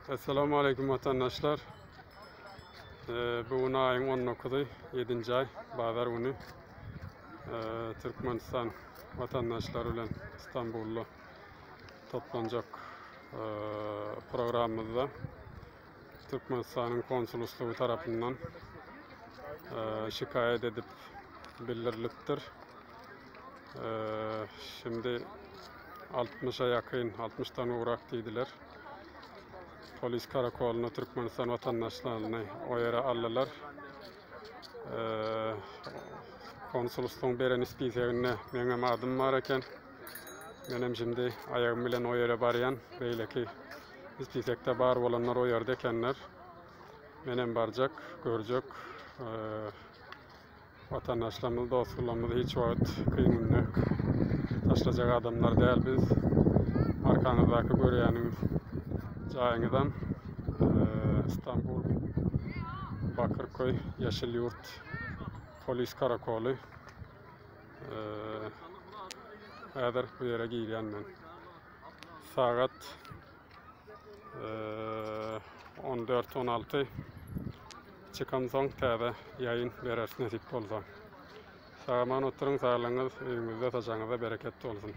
Esselamu Aleyküm vatandaşlar. Bugün ayın 19'u 7. ay Bazar günü Türkmenistan vatandaşları ile İstanbul'da toplanacak programımızda Türkmenistan'ın konsolosluğu tarafından şikayet edip bildiriliptir. Şimdi 60'a yakın, 60'tan uğrak dediler. Polis karakoluna Türkmenistan vatandaşlarını o yere aldılar. Konsolosluğun beren ispiyseğine benim adım var eken, benim şimdi ayağım bilen o yere barayan, böyle ki ispiysekte bar olanlar o yerde ekenler, benim baracak, görecek. Vatandaşlarımız, dostlarımız hiç vakit kıyımını taşlayacak adamlar değil biz. Arkanızdaki göreyeniniz Cayını'dan İstanbul Bakırköy Yeşilyurt Polis Karakolu eğer bu yere giyilenmen saat 14-16 çıkan son tabi yayın verir nasip olsa. Sağaman oturun, sağlığınız, evimizde taşağınıza bereketli olsun.